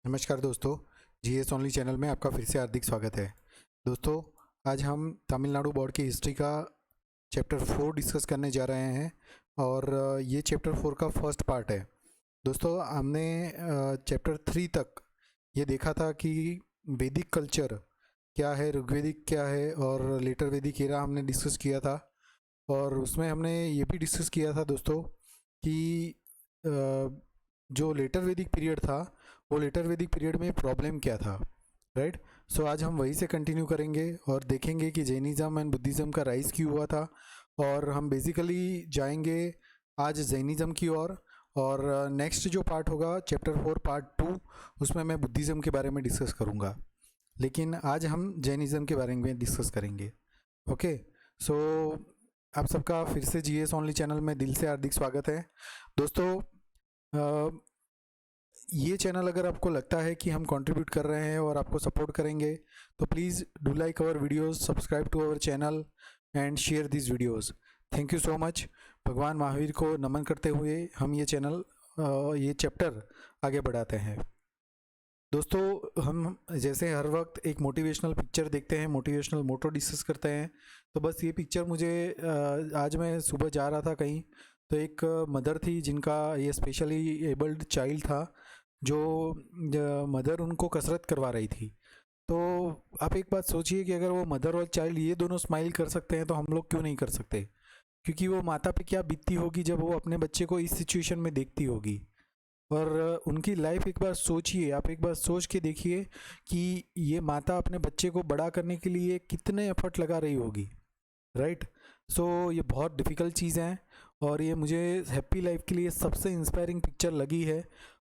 नमस्कार दोस्तों, GS only channel में आपका फिर से हार्दिक स्वागत है। दोस्तों, आज हम तमिलनाडु बोर्ड की हिस्ट्री का चैप्टर 4 डिस्कस करने जा रहे हैं और ये चैप्टर 4 का फर्स्ट पार्ट है। दोस्तों, हमने चैप्टर 3 तक ये देखा था कि वैदिक कल्चर क्या है, ऋग्वेदिक क्या है और लेटर वैदिक एरा हमने डिस्कस किया था। और उसमें हमने ये भी डिस्कस किया था दोस्तों कि जो लेटर वैदिक पीरियड था वो लेटर वैदिक पीरियड में प्रॉब्लम क्या था, राइट। सो आज हम वहीं से कंटिन्यू करेंगे और देखेंगे कि जैनिज़्म एंड बुद्धिज़्म का राइज क्यों हुआ था। और हम बेसिकली जाएंगे आज जैनिज़्म की ओर और नेक्स्ट जो पार्ट होगा चैप्टर 4 पार्ट 2 उसमें मैं बुद्धिज़्म के बारे में डिस्कस करूँगा, लेकिन आज हम जैनिज़्म के बारे में डिस्कस करेंगे। ओके, सो आप सबका फिर से जीएस ओनली चैनल में दिल से हार्दिक स्वागत है। दोस्तों, ये चैनल अगर आपको लगता है कि हम कंट्रीब्यूट कर रहे हैं और आपको सपोर्ट करेंगे तो please do like our videos, subscribe to our channel and share this videos. Thank you so much. भगवान महावीर को नमन करते हुए हम ये चैप्टर आगे बढ़ाते हैं। दोस्तों, हम जैसे हर वक्त एक मोटिवेशनल पिक्चर देखते हैं, मोटिवेशनल मोटो डिस्कस करते हैं, तो बस ये पिक्चर मुझे आज मैं सुबह जा रहा था कहीं, तो एक मदर थी जिनका ये स्पेशली एबल्ड चाइल्ड था, जो मदर उनको कसरत करवा रही थी। तो आप एक बात सोचिए कि अगर वो मदर और चाइल्ड ये दोनों स्माइल कर सकते हैं तो हम लोग क्यों नहीं कर सकते। क्योंकि वो माता पे क्या बीतती होगी जब वो अपने बच्चे को इस सिचुएशन में देखती होगी। और उनकी लाइफ एक बार सोचिए, आप एक बार सोच के देखिए कि ये माता अपने बच्चे को बड़ा करने के लिए कितने एफर्ट लगा रही होगी, राइट। सो ये बहुत डिफ़िकल्ट चीज़ है और ये मुझे हैप्पी लाइफ के लिए सबसे इंस्पायरिंग पिक्चर लगी है।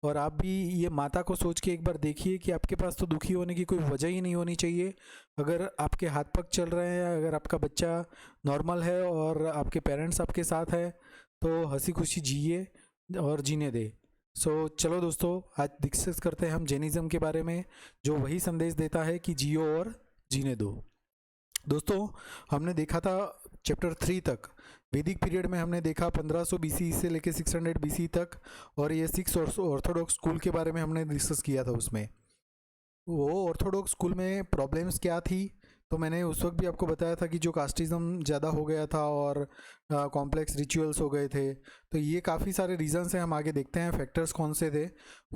और आप भी ये माता को सोच के एक बार देखिए कि आपके पास तो दुखी होने की कोई वजह ही नहीं होनी चाहिए। अगर आपके हाथ पग चल रहे हैं, अगर आपका बच्चा नॉर्मल है और आपके पेरेंट्स आपके साथ है, तो हंसी खुशी जिए और जीने दे। चलो दोस्तों, आज डिस्कस करते हैं हम जैनिज़्म के बारे में, जो वही संदेश देता है कि जियो और जीने दो। दोस्तों, हमने देखा था चैप्टर 3 तक, वैदिक पीरियड में हमने देखा 1500 बीसी से लेके 600 बीसी तक, और ये 6 ऑर्थोडॉक्स स्कूल के बारे में हमने डिस्कस किया था। उसमें वो ऑर्थोडॉक्स स्कूल में प्रॉब्लम्स क्या थी, तो मैंने उस वक्त भी आपको बताया था कि जो कास्टिज़म ज़्यादा हो गया था और कॉम्प्लेक्स रिचुअल्स हो गए थे। तो ये काफ़ी सारे रीजंस हैं, हम आगे देखते हैं फैक्टर्स कौन से थे।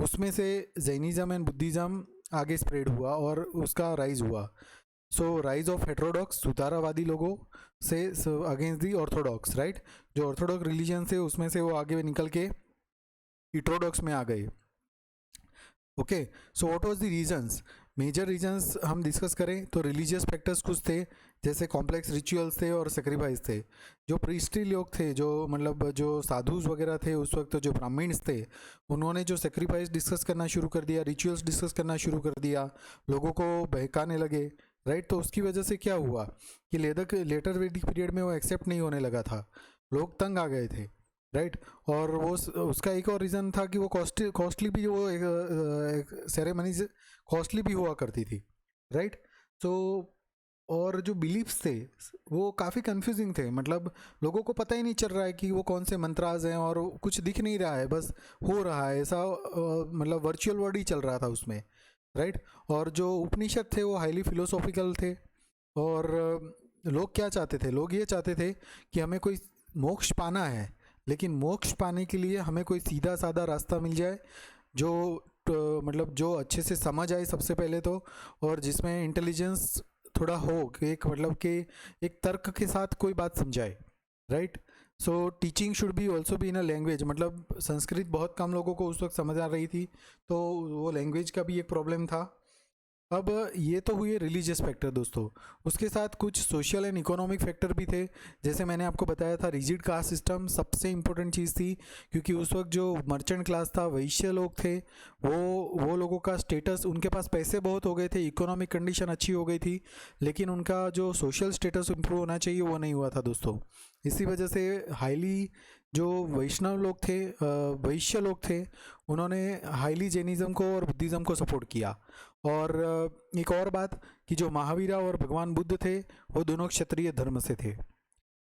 उसमें से जैनिज़्म एंड बुद्धिज़्म आगे स्प्रेड हुआ और उसका राइज हुआ। राइज ऑफ हेट्रोडॉक्स, सुधारावादी लोगों से अगेंस्ट दी ऑर्थोडॉक्स, राइट। जो ऑर्थोडॉक्स रिलीजन से उसमें से वो आगे निकल के हिट्रोडॉक्स में आ गए। Okay, so what was the reasons, major reasons हम डिस्कस करें तो रिलीजियस फैक्टर्स कुछ थे, जैसे कॉम्प्लेक्स रिचुअल्स थे और सेक्रीफाइस थे। जो प्रीस्ट्री लोग थे, जो मतलब जो साधुज वगैरह थे उस वक्त, जो ब्राह्मण्स थे, उन्होंने जो सेक्रीफाइस डिस्कस करना शुरू कर दिया, रिचुअल्स डिस्कस करना शुरू कर दिया, लोगों को बहकाने लगे, राइट। तो उसकी वजह से क्या हुआ कि लेटर वैदिक पीरियड में वो एक्सेप्ट नहीं होने लगा था, लोग तंग आ गए थे, राइट। और वो उसका एक और रीज़न था कि वो कॉस्टली भी, वो एक सेरेमनीज कॉस्टली भी हुआ करती थी, राइट। तो और जो बिलीफ्स थे वो काफ़ी कंफ्यूजिंग थे, मतलब लोगों को पता ही नहीं चल रहा है कि वो कौन से मंत्राज हैं और कुछ दिख नहीं रहा है, बस हो रहा है ऐसा, मतलब वर्चुअल वर्ड ही चल रहा था उसमें, राइट। और जो उपनिषद थे वो हाईली फिलोसॉफिकल थे। और लोग क्या चाहते थे, लोग ये चाहते थे कि हमें कोई मोक्ष पाना है, लेकिन मोक्ष पाने के लिए हमें कोई सीधा साधा रास्ता मिल जाए, जो मतलब जो अच्छे से समझ आए सबसे पहले तो, और जिसमें इंटेलिजेंस थोड़ा हो, कि एक मतलब कि एक तर्क के साथ कोई बात समझाए, right. Teaching should be also be in a language, मतलब संस्कृत बहुत कम लोगों को उस वक्त समझ आ रही थी, तो वो लैंग्वेज का भी एक प्रॉब्लम था। अब ये तो हुए रिलीजियस फैक्टर दोस्तों, उसके साथ कुछ सोशल एंड इकोनॉमिक फैक्टर भी थे। जैसे मैंने आपको बताया था, रिजिड कास्ट सिस्टम सबसे इम्पोर्टेंट चीज़ थी, क्योंकि उस वक्त जो मर्चेंट क्लास था, वैश्य लोग थे, वो लोगों का स्टेटस, उनके पास पैसे बहुत हो गए थे, इकोनॉमिक कंडीशन अच्छी हो गई थी, लेकिन उनका जो सोशल स्टेटस इम्प्रूव होना चाहिए वो नहीं हुआ था दोस्तों। इसी वजह से हाईली जो वैष्णव लोग थे, वैश्य लोग थे, उन्होंने हाईली जैनिज़्म को और बुद्धिज़्म को सपोर्ट किया। और एक और बात कि जो महावीरा और भगवान बुद्ध थे वो दोनों क्षत्रिय धर्म से थे।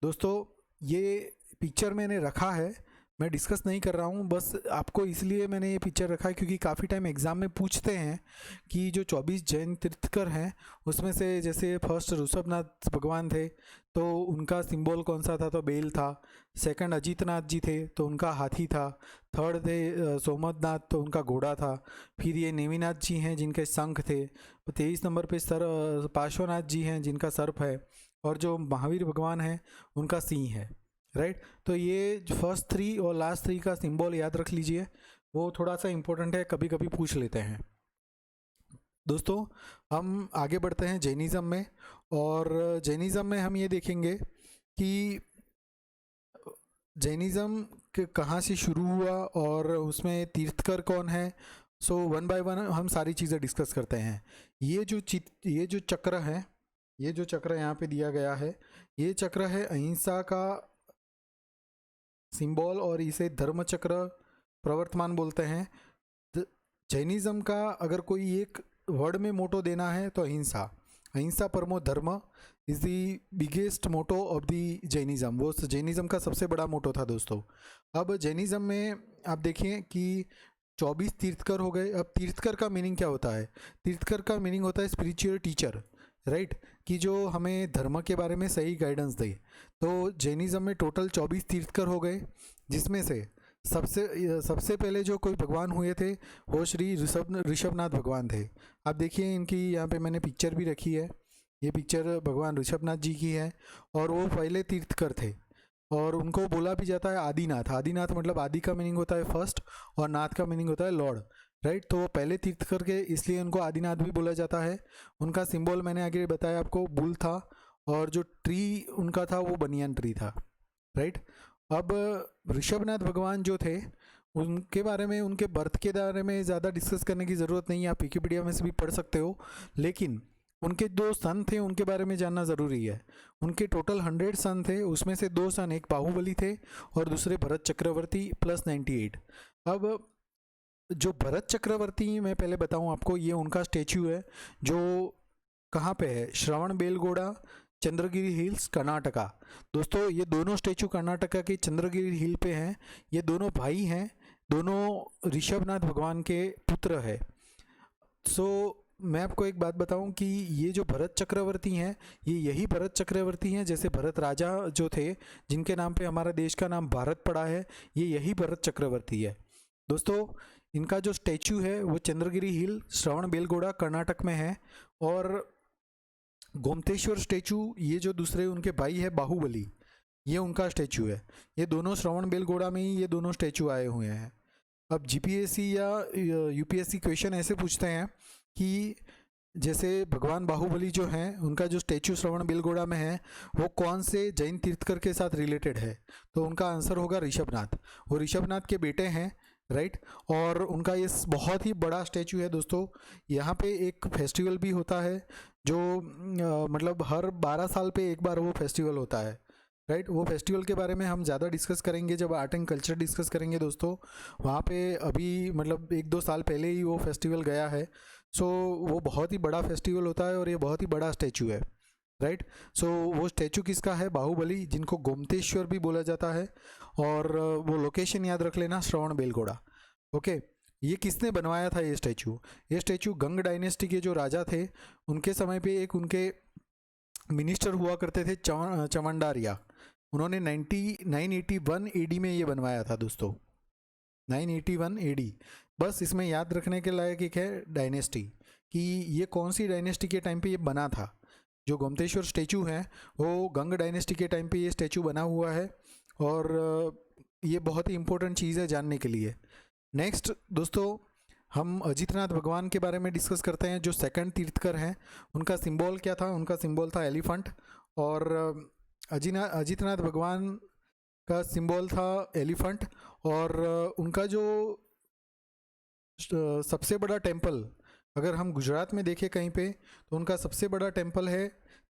दोस्तों, ये पिक्चर मैंने रखा है मैं डिस्कस नहीं कर रहा हूँ, बस आपको इसलिए मैंने ये पिक्चर रखा है क्योंकि काफ़ी टाइम एग्ज़ाम में पूछते हैं कि जो 24 जैन तीर्थकर हैं उसमें से जैसे फर्स्ट ऋषभनाथ भगवान थे तो उनका सिंबल कौन सा था, तो बेल था। सेकंड अजीतनाथ जी थे तो उनका हाथी था। थर्ड थे सोमनाथ तो उनका घोड़ा था। फिर ये नेमिनाथ जी हैं जिनके शंख थे। 23 नंबर पे पार्श्वनाथ जी हैं जिनका सर्प है। और जो महावीर भगवान हैं उनका सिंह है। राइट, तो ये फर्स्ट 3 और लास्ट 3 का सिंबल याद रख लीजिए, वो थोड़ा सा इम्पोर्टेंट है, कभी कभी पूछ लेते हैं। दोस्तों हम आगे बढ़ते हैं जैनिज़्म में, और जैनिज़्म में हम ये देखेंगे कि जैनिज़्म कहाँ से शुरू हुआ और उसमें तीर्थकर कौन है। सो वन बाय वन हम सारी चीज़ें डिस्कस करते हैं। ये जो चक्र है, ये जो चक्र यहाँ पे दिया गया है, ये चक्र है अहिंसा का सिंबल और इसे धर्म चक्र प्रवर्तमान बोलते हैं। जैनिज़्म का अगर कोई एक वर्ड में मोटो देना है तो अहिंसा, अहिंसा परमो धर्म is the biggest motto of the Jainism. वो जैनिज़्म का सबसे बड़ा मोटो था दोस्तों। अब जैनिज़्म में आप देखिए कि 24 तीर्थकर हो गए। अब तीर्थकर का मीनिंग क्या होता है? तीर्थकर का मीनिंग होता है स्पिरिचुअल टीचर, राइट, कि जो हमें धर्म के बारे में सही गाइडेंस दे। तो जैनिज़्म में टोटल 24 तीर्थकर हो गए, जिसमें से सबसे पहले जो कोई भगवान हुए थे वो श्री ऋषभनाथ भगवान थे। आप देखिए इनकी यहाँ पे मैंने पिक्चर भी रखी है, ये पिक्चर भगवान ऋषभनाथ जी की है। और वो पहले तीर्थकर थे और उनको बोला भी जाता है आदिनाथ। आदिनाथ मतलब आदि का मीनिंग होता है फर्स्ट और नाथ का मीनिंग होता है लॉर्ड, राइट। तो वो पहले तीर्थकर के, इसलिए उनको आदिनाथ भी बोला जाता है। उनका सिंबल मैंने आगे बताया आपको, बुल था, और जो ट्री उनका था वो बनियान ट्री था, राइट। अब ऋषभनाथ भगवान जो थे उनके बारे में, उनके बर्थ के बारे में ज़्यादा डिस्कस करने की ज़रूरत नहीं है, आप विकिपीडिया में से भी पढ़ सकते हो। लेकिन उनके 2 सन थे, उनके बारे में जानना ज़रूरी है। उनके टोटल 100 सन थे, उसमें से 2 सन, एक बाहुबली थे और दूसरे भरत चक्रवर्ती प्लस 98। अब जो भरत चक्रवर्ती मैं पहले बताऊं आपको, ये उनका स्टेच्यू है जो कहाँ पे है, श्रवण बेलगोड़ा, चंद्रगिरी हिल्स, कर्नाटका। दोस्तों ये दोनों स्टेचू कर्नाटका के चंद्रगिरी हिल पे हैं। ये दोनों भाई हैं, दोनों ऋषभनाथ भगवान के पुत्र है। सो मैं आपको एक बात बताऊं कि ये जो भरत चक्रवर्ती हैं, ये यही भरत चक्रवर्ती हैं जैसे भरत राजा जो थे जिनके नाम पे हमारा देश का नाम भारत पड़ा है, ये यही भरत चक्रवर्ती है। दोस्तों इनका जो स्टैचू है वो चंद्रगिरी हिल, श्रवण बेलगोड़ा, कर्नाटक में है। और गोमतेश्वर स्टैचू, ये जो दूसरे उनके भाई है बाहुबली, ये उनका स्टैचू है। ये दोनों श्रवण बेलगोड़ा में ही ये दोनों स्टैचू आए हुए हैं। अब जीपीएससी या यूपीएससी क्वेश्चन ऐसे पूछते हैं कि जैसे भगवान बाहुबली जो हैं उनका जो स्टैचू श्रवण बेलगोड़ा में है वो कौन से जैन तीर्थकर के साथ रिलेटेड है, तो उनका आंसर होगा ऋषभनाथ। वो ऋषभनाथ के बेटे हैं, राइट। और उनका ये बहुत ही बड़ा स्टैचू है दोस्तों। यहाँ पे एक फेस्टिवल भी होता है जो मतलब हर 12 साल पे एक बार वो फेस्टिवल होता है, राइट। वो फेस्टिवल के बारे में हम ज़्यादा डिस्कस करेंगे जब आर्ट एंड कल्चर डिस्कस करेंगे दोस्तों। वहाँ पे अभी मतलब 1-2 साल पहले ही वो फेस्टिवल गया है। सो वो बहुत ही बड़ा फेस्टिवल होता है और ये बहुत ही बड़ा स्टैचू है, राइट। सो वो स्टैचू किसका है? बाहुबली, जिनको गोमतेश्वर भी बोला जाता है। और वो लोकेशन याद रख लेना, श्रवण बेलगोड़ा। ओके, ये किसने बनवाया था ये स्टैचू? ये स्टैचू गंग डायनेस्टी के जो राजा थे उनके समय पे एक उनके मिनिस्टर हुआ करते थे चवंडारिया, उन्होंने 981 एडी में ये बनवाया था दोस्तों, 981 एडी। बस इसमें याद रखने के लायक एक है डायनेस्टी, कि ये कौन सी डायनेस्टी के टाइम पे ये बना था। जो गोमतेश्वर स्टैचू है वो गंग डायनेस्टी के टाइम पे ये स्टैचू बना हुआ है, और ये बहुत ही इंपॉर्टेंट चीज़ है जानने के लिए। नेक्स्ट दोस्तों हम अजीतनाथ भगवान के बारे में डिस्कस करते हैं, जो सेकंड तीर्थकर हैं। उनका सिंबल क्या था? उनका सिंबल था एलिफेंट। और अजीतनाथ भगवान का सिंबल था एलिफेंट। और उनका जो सबसे बड़ा टेंपल, अगर हम गुजरात में देखें कहीं पे, तो उनका सबसे बड़ा टेंपल है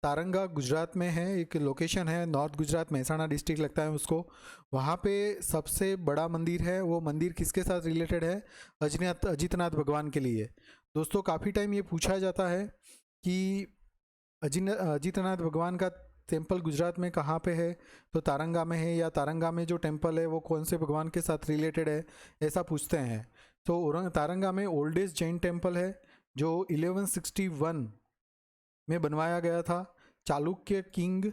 तारंगा, गुजरात में है। एक लोकेशन है नॉर्थ गुजरात, महसाणा डिस्ट्रिक्ट लगता है उसको। वहाँ पे सबसे बड़ा मंदिर है। वो मंदिर किसके साथ रिलेटेड है? अजीतनाथ भगवान के लिए। दोस्तों काफ़ी टाइम ये पूछा जाता है कि अजीतनाथ भगवान का टेम्पल गुजरात में कहाँ पे है, तो तारंगा में है, या तारंगा में जो टेम्पल है वो कौन से भगवान के साथ रिलेटेड है, ऐसा पूछते हैं। तो तारंगा में ओल्डेस्ट जैन टेम्पल है जो 1161 में बनवाया गया था चालुक्य किंग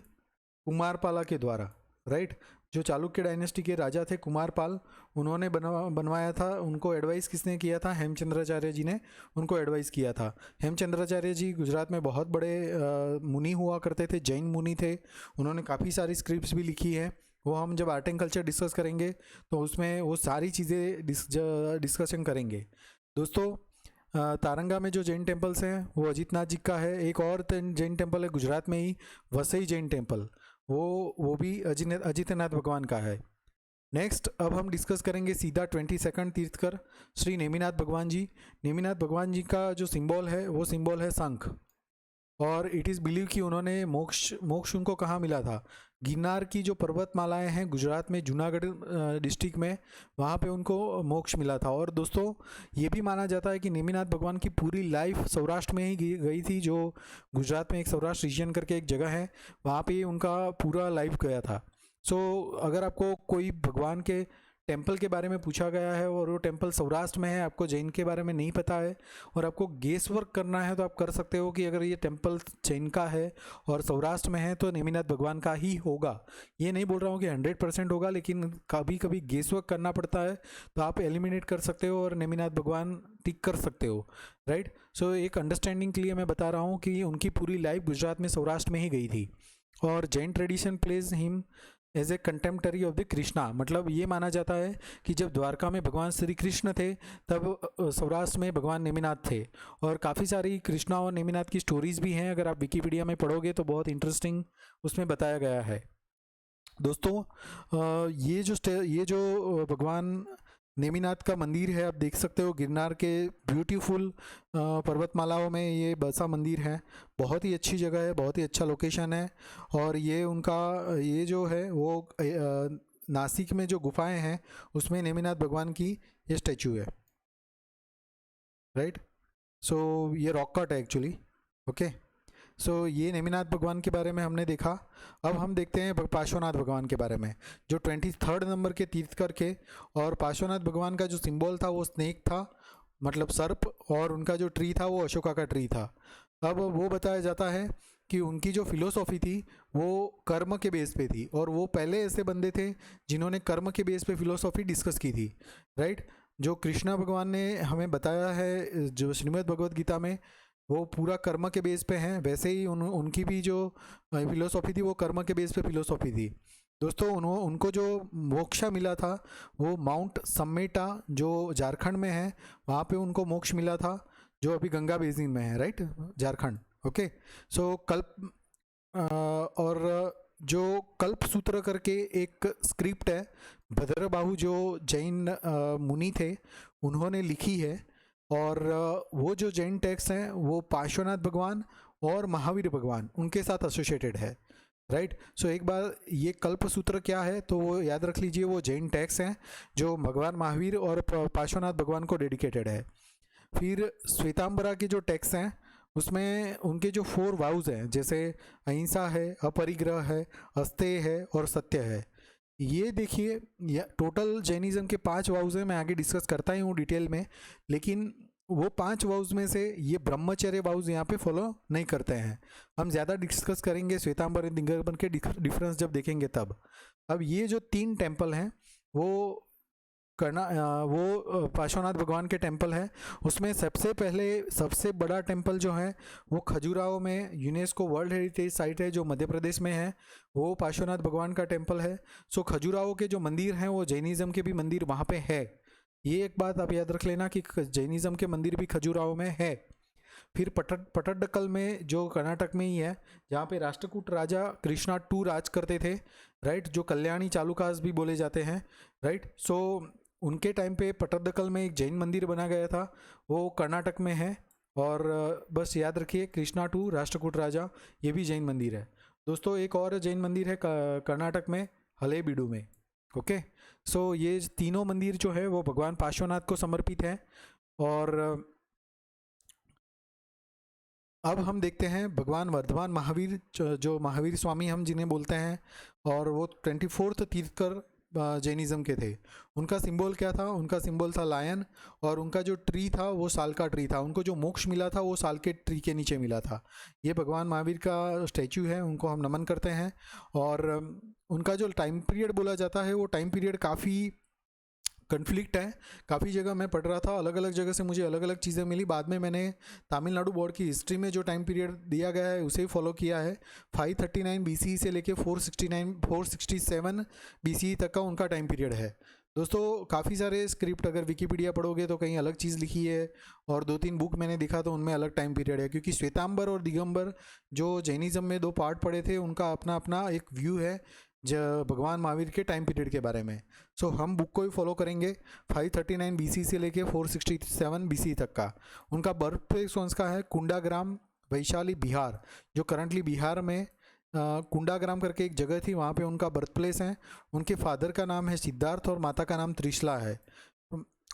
कुमारपाला के द्वारा, राइट। जो चालुक्य डायनेस्टी के राजा थे कुमारपाल, उन्होंने बनवाया था। उनको एडवाइस किसने किया था? हेमचंद्राचार्य जी ने उनको एडवाइस किया था। हेमचंद्राचार्य जी गुजरात में बहुत बड़े मुनि हुआ करते थे, जैन मुनि थे। उन्होंने काफ़ी सारी स्क्रिप्ट्स भी लिखी है, वो हम जब आर्ट एंड कल्चर डिस्कस करेंगे तो उसमें वो सारी चीज़ें डिस्कशन करेंगे। दोस्तों, तारंगा में जो जैन टेम्पल्स हैं वो अजितनाथ जी का है। एक और जैन टेम्पल है गुजरात में ही, वसई जैन टेम्पल, वो भी अजितनाथ भगवान का है। नेक्स्ट अब हम डिस्कस करेंगे सीधा 22nd तीर्थकर श्री नेमिनाथ भगवान जी। नेमिनाथ भगवान जी का जो सिंबल है वो सिंबल है शंख, और इट इज़ बिलीव कि उन्होंने मोक्ष उनको कहाँ मिला था? गिरनार की जो पर्वतमालाएं हैं गुजरात में, जूनागढ़ डिस्ट्रिक्ट में, वहाँ पे उनको मोक्ष मिला था। और दोस्तों, ये भी माना जाता है कि नेमिनाथ भगवान की पूरी लाइफ सौराष्ट्र में ही गई थी। जो गुजरात में एक सौराष्ट्र रीजन करके एक जगह है, वहाँ पे उनका पूरा लाइफ गया था। अगर आपको कोई भगवान के टेम्पल के बारे में पूछा गया है और वो टेम्पल सौराष्ट्र में है, आपको जैन के बारे में नहीं पता है और आपको गेस वर्क करना है, तो आप कर सकते हो कि अगर ये टेम्पल जैन का है और सौराष्ट्र में है तो नेमिनाथ भगवान का ही होगा। ये नहीं बोल रहा हूँ कि 100% होगा, लेकिन कभी कभी गेस वर्क करना पड़ता है, तो आप एलिमिनेट कर सकते हो और नेमिनाथ भगवान टिक कर सकते हो, राइट। एक अंडरस्टैंडिंग के लिए मैं बता रहा हूँ कि उनकी पूरी लाइफ गुजरात में सौराष्ट्र में ही गई थी। और Jain tradition place him as a contemporary of the Krishna, मतलब ये माना जाता है कि जब द्वारका में भगवान श्री कृष्ण थे तब सौराष्ट्र में भगवान नेमिनाथ थे। और काफ़ी सारी कृष्णा और नेमिनाथ की स्टोरीज भी हैं, अगर आप विकिपीडिया में पढ़ोगे तो बहुत इंटरेस्टिंग उसमें बताया गया है। दोस्तों, ये जो भगवान नेमिनाथ का मंदिर है, आप देख सकते हो गिरनार के ब्यूटीफुल पर्वतमालाओं में ये बसा मंदिर है। बहुत ही अच्छी जगह है, बहुत ही अच्छा लोकेशन है। और ये जो है वो नासिक में जो गुफाएं हैं उसमें नेमिनाथ भगवान की ये स्टैचू है, राइट। ये रॉक कट है एक्चुअली, ओके। ये नेमिनाथ भगवान के बारे में हमने देखा। अब हम देखते हैं पार्श्वनाथ भगवान के बारे में, जो 23rd नंबर के तीर्थकर के। और पार्श्वनाथ भगवान का जो सिंबल था वो स्नेक था, मतलब सर्प, और उनका जो ट्री था वो अशोका का ट्री था। अब वो बताया जाता है कि उनकी जो फिलोसॉफी थी वो कर्म के बेस पे थी, और वो पहले ऐसे बंदे थे जिन्होंने कर्म के बेस पे फिलोसॉफी डिस्कस की थी, राइट। जो कृष्णा भगवान ने हमें बताया है जो श्रीमद् भगवद गीता में, वो पूरा कर्म के बेस पे हैं। वैसे ही उनकी भी जो फिलोसॉफी थी वो कर्म के बेस पे फिलोसॉफी थी। दोस्तों, उनको जो मोक्षा मिला था वो माउंट सम्मेटा जो झारखंड में है, वहाँ पे उनको मोक्ष मिला था, जो अभी गंगा बेसिन में है, राइट, झारखंड, ओके। कल्प और जो कल्प सूत्र करके एक स्क्रिप्ट है, भद्रबाहु जो जैन मुनि थे उन्होंने लिखी है। और वो जो जैन टेक्स्ट हैं वो पार्श्वनाथ भगवान और महावीर भगवान उनके साथ एसोसिएटेड है, राइट। एक बार ये कल्प सूत्र क्या है तो वो याद रख लीजिए, वो जैन टेक्स्ट हैं जो भगवान महावीर और पार्श्वनाथ भगवान को डेडिकेटेड है। फिर श्वेतांबरा के जो टेक्स्ट हैं उसमें उनके जो 4 वाउज हैं, जैसे अहिंसा है, अपरिग्रह है, अस्तेय है और सत्य है। ये देखिए, टोटल जैनिज्म के 5 वाउज हैं, मैं आगे डिस्कस करता ही हूँ डिटेल में, लेकिन वो 5 वाउज में से ये ब्रह्मचर्य वाउज यहाँ पे फॉलो नहीं करते हैं। हम ज़्यादा डिस्कस करेंगे श्वेतांबर और दिगंबर के डिफरेंस जब देखेंगे तब। अब ये जो 3 टेम्पल हैं वो पार्श्वनाथ भगवान के टेम्पल है। उसमें सबसे बड़ा टेम्पल जो है वो खजुराहो में यूनेस्को वर्ल्ड हेरिटेज साइट है जो मध्य प्रदेश में है, वो पार्श्वनाथ भगवान का टेम्पल है। खजुराहो के जो मंदिर हैं वो जैनिज़्म के भी मंदिर वहाँ पे है। ये एक बात आप याद रख लेना कि जैनिज़्म के मंदिर भी खजुराहो में है। फिर पट्टडकल में जो कर्नाटक में ही है, जहाँ पे राष्ट्रकूट राजा कृष्णा II राज करते थे, राइट, जो कल्याणी चालुकास भी बोले जाते हैं, राइट। उनके टाइम पे पट्टडकल में एक जैन मंदिर बना गया था, वो कर्नाटक में है। और बस याद रखिए कृष्णा II राष्ट्रकूट राजा, ये भी जैन मंदिर है। दोस्तों, एक और जैन मंदिर है कर्नाटक में, हलेबीडु में, ओके। ये तीनों मंदिर जो है वो भगवान पार्श्वनाथ को समर्पित है। और अब हम देखते हैं भगवान वर्धमान महावीर, जो महावीर स्वामी हम जिन्हें बोलते हैं, और वो 24th तीर्थकर जैनिज़्म के थे। उनका सिंबल क्या था? उनका सिंबल था लायन, और उनका जो ट्री था वो साल का ट्री था। उनको जो मोक्ष मिला था वो साल के ट्री के नीचे मिला था। ये भगवान महावीर का स्टैचू है, उनको हम नमन करते हैं। और उनका जो टाइम पीरियड बोला जाता है वो टाइम पीरियड काफ़ी कन्फ्लिक्ट है। काफ़ी जगह मैं पढ़ रहा था, अलग अलग जगह से मुझे अलग अलग चीज़ें मिली। बाद में मैंने तमिलनाडु बोर्ड की हिस्ट्री में जो टाइम पीरियड दिया गया है उसे ही फॉलो किया है। 539 BCE से लेके 467 BCE तक का उनका टाइम पीरियड है। दोस्तों काफ़ी सारे स्क्रिप्ट अगर विकिपीडिया पढ़ोगे तो कहीं अलग चीज़ लिखी है, और 2-3 बुक मैंने दिखा तो उनमें अलग टाइम पीरियड है, क्योंकि श्वेतांबर और दिगंबर जो जैनिज़्म में 2 पार्ट पड़े थे उनका अपना अपना एक व्यू है भगवान महावीर के टाइम पीरियड के बारे में। सो हम बुक को ही फॉलो करेंगे। 539 BC से लेके 467 BC तक का उनका बर्थ प्लेस कौन सा है? कुंडाग्राम, वैशाली, बिहार। जो करंटली बिहार में कुंडाग्राम करके एक जगह थी, वहाँ पे उनका बर्थ प्लेस है। उनके फादर का नाम है सिद्धार्थ और माता का नाम त्रिशला है।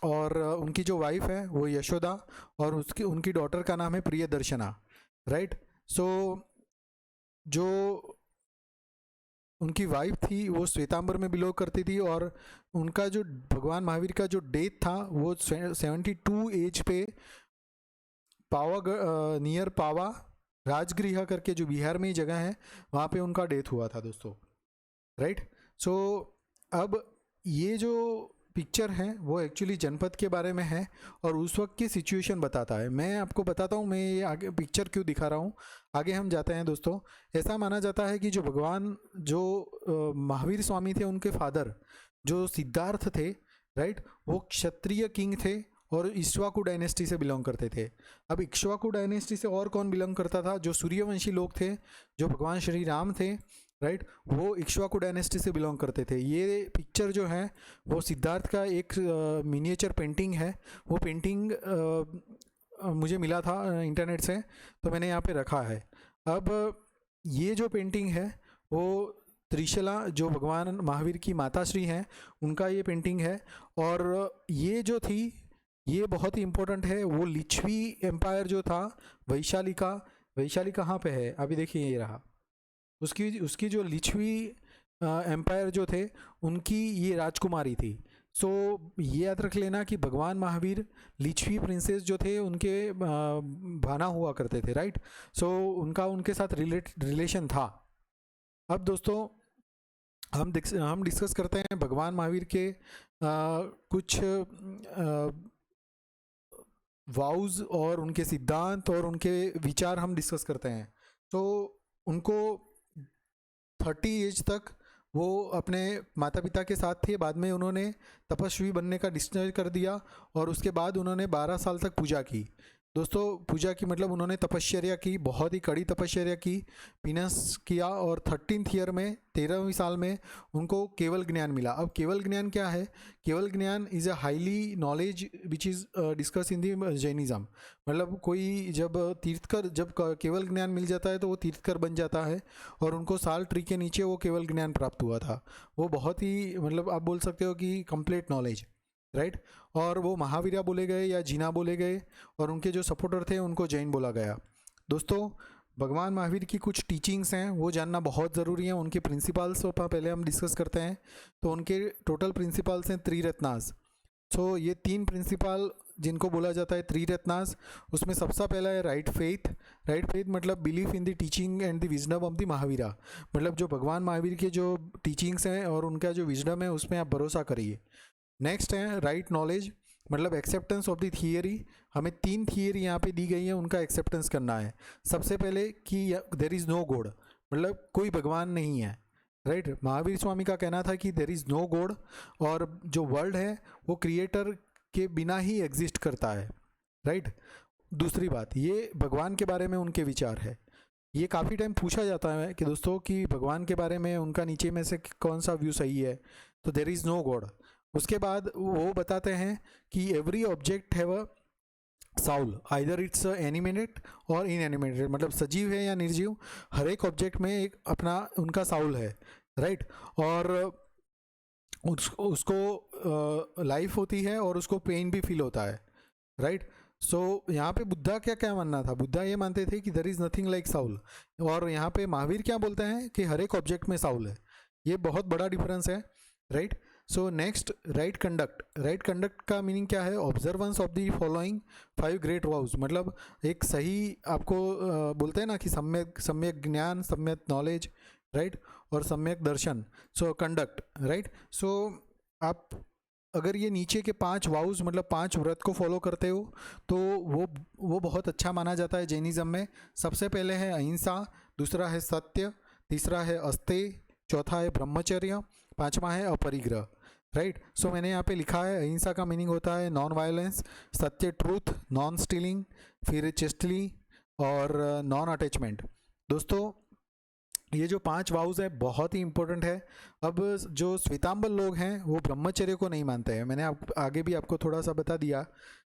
और उनकी जो वाइफ है वो यशोदा, और उनकी डॉटर का नाम है प्रियदर्शना, राइट। सो जो उनकी वाइफ थी वो श्वेतांबर में बिलोंग करती थी, और उनका जो भगवान महावीर का जो डेथ था वो 72 एज पे पावा नियर पावा राजगृह करके जो बिहार में ही जगह है वहाँ पे उनका डेथ हुआ था दोस्तों, राइट। सो अब ये जो पिक्चर है वो एक्चुअली जनपद के बारे में है और उस वक्त की सिचुएशन बताता है। मैं आपको बताता हूँ मैं ये आगे पिक्चर क्यों दिखा रहा हूँ। आगे हम जाते हैं दोस्तों। ऐसा माना जाता है कि जो भगवान जो महावीर स्वामी थे उनके फादर जो सिद्धार्थ थे, राइट, वो क्षत्रिय किंग थे और इक्ष्वाकु डायनेस्टी से बिलोंग करते थे। अब इक्ष्वाकु डायनेस्टी से और कौन बिलोंग करता था? जो सूर्यवंशी लोग थे, जो भगवान श्री राम थे, राइट, वो इक्ष्वाकु डायनेस्टी से बिलोंग करते थे। ये पिक्चर जो है वो सिद्धार्थ का एक मिनिएचर पेंटिंग है। वो पेंटिंग मुझे मिला था इंटरनेट से, तो मैंने यहाँ पे रखा है। अब ये जो पेंटिंग है वो त्रिशला जो भगवान महावीर की माताश्री हैं उनका ये पेंटिंग है। और ये जो थी ये बहुत ही इम्पोर्टेंट है। वो लिच्छवी एम्पायर जो था वैशाली कहाँ पे है? अभी देखिए ये रहा। उसकी जो लिच्छवी एम्पायर जो थे उनकी ये राजकुमारी थी। सो ये याद रख लेना कि भगवान महावीर लिच्छवी प्रिंसेस जो थे उनके भाना हुआ करते थे, राइट। सो उनका उनके साथ रिलेशन था। अब दोस्तों हम डिस्कस करते हैं भगवान महावीर के कुछ वाउज और उनके सिद्धांत और उनके विचार हम डिस्कस करते हैं। तो उनको 30 एज तक वो अपने माता पिता के साथ थे। बाद में उन्होंने तपस्वी बनने का डिसीजन कर दिया और उसके बाद उन्होंने 12 साल तक पूजा की। दोस्तों पूजा की मतलब उन्होंने तपश्चर्या की, बहुत ही कड़ी तपश्चर्या की, पिनस किया, और 13th ईयर में 13वीं साल में उनको केवल ज्ञान मिला। अब केवल ज्ञान क्या है? केवल ज्ञान is a highly knowledge which is discuss in the Jainism. मतलब कोई जब तीर्थकर जब केवल ज्ञान मिल जाता है तो वो तीर्थकर बन जाता है, और उनको साल ट्री के नीचे वो केवल ज्ञान प्राप्त हुआ था। वो बहुत ही मतलब आप बोल सकते हो कि कंप्लीट नॉलेज, राइट। और वो महावीरा बोले गए या जीना बोले गए, और उनके जो सपोर्टर थे उनको जैन बोला गया। दोस्तों भगवान महावीर की कुछ टीचिंग्स हैं वो जानना बहुत ज़रूरी है। उनके प्रिंसिपल्स पहले हम डिस्कस करते हैं। तो उनके टोटल प्रिंसिपल्स हैं त्रिरत्नास। सो ये 3 प्रिंसिपल जिनको बोला जाता है त्रिरत्नास, उसमें सबसे पहला है राइट फेथ। राइट फेथ मतलब belief in the teaching and the wisdom of the Mahavira. मतलब जो भगवान महावीर के जो टीचिंग्स हैं और उनका जो विजडम है उसमें आप भरोसा करिए। नेक्स्ट है राइट नॉलेज, मतलब एक्सेप्टेंस ऑफ द थियरी। हमें 3 थियरी यहाँ पे दी गई है, उनका एक्सेप्टेंस करना है। सबसे पहले कि देयर इज़ नो गॉड, मतलब कोई भगवान नहीं है, राइट। महावीर स्वामी का कहना था कि देयर इज़ नो गॉड, और जो वर्ल्ड है वो क्रिएटर के बिना ही एग्जिस्ट करता है, राइट। दूसरी बात ये भगवान के बारे में उनके विचार है। ये काफ़ी टाइम पूछा जाता है कि दोस्तों कि भगवान के बारे में उनका नीचे में से कौन सा व्यू सही है, तो देयर इज़ नो गॉड। उसके बाद वो बताते हैं कि every object have a Saul, either it's animated और इनएनिमेटेड, मतलब सजीव है या निर्जीव, हर एक ऑब्जेक्ट में एक अपना उनका साउल है, राइट। और उसको लाइफ होती है और उसको पेन भी फील होता है, राइट। सो यहाँ पे बुद्धा क्या क्या मानना था, बुद्धा ये मानते थे कि there is nothing like soul, और यहाँ पे महावीर क्या बोलते हैं कि हर एक ऑब्जेक्ट में साउल है। ये बहुत बड़ा डिफरेंस है, right. So next, right conduct. Right conduct का मीनिंग क्या है, observance of the following 5 great वाउज, मतलब एक सही आपको बोलते हैं ना कि सम्यक सम्यक ज्ञान, सम्यक नॉलेज, राइट, और सम्यक दर्शन। सो कंडक्ट, राइट। सो आप अगर ये नीचे के 5 वाउज मतलब 5 व्रत को फॉलो करते हो तो वो बहुत अच्छा माना जाता है जैनिज़्म में। सबसे पहले है अहिंसा, दूसरा है सत्य, तीसरा है अस्तेय, चौथा है ब्रह्मचर्य, पांचवा है अपरिग्रह, राइट। सो मैंने यहाँ पे लिखा है अहिंसा का मीनिंग होता है नॉन वायलेंस, सत्य ट्रूथ, नॉन स्टीलिंग, फिर चेस्टली और नॉन अटैचमेंट। दोस्तों ये जो 5 वाउज है बहुत ही इंपॉर्टेंट है। अब जो श्वेतांबर लोग हैं वो ब्रह्मचर्य को नहीं मानते हैं, मैंने आगे भी आपको थोड़ा सा बता दिया।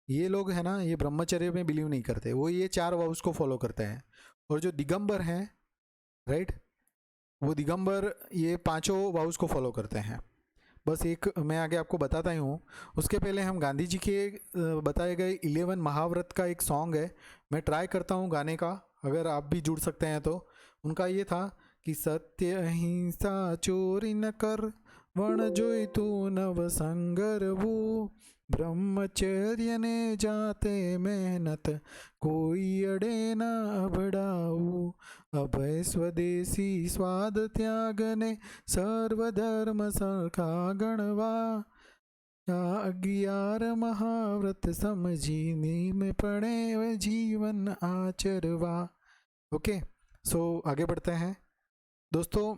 ये लोग हैं ना, ये ब्रह्मचर्य में बिलीव नहीं करते, वो ये 4 वाउज को फॉलो करते हैं। और जो दिगंबर हैं, राइट, वो दिगंबर ये 5 वाउज को फॉलो करते हैं। बस एक मैं आगे आपको बताता ही हूँ। उसके पहले हम गांधी जी के बताए गए 11 महाव्रत का एक सॉन्ग है, मैं ट्राई करता हूँ गाने का, अगर आप भी जुड़ सकते हैं तो। उनका ये था कि सत्य अहिंसा चोरी न कर, वण जोई तू नव संगर वो, ब्रह्मचर्य ने जाते मेहनत, कोई अड़े न अबड़ाऊ, अभय स्वदेशी स्वाद त्यागने, सर्वधर्म सरखा गणवा, 11 महाव्रत समझी में पड़े जीवन आचरवा। ओके, सो आगे बढ़ते हैं दोस्तों।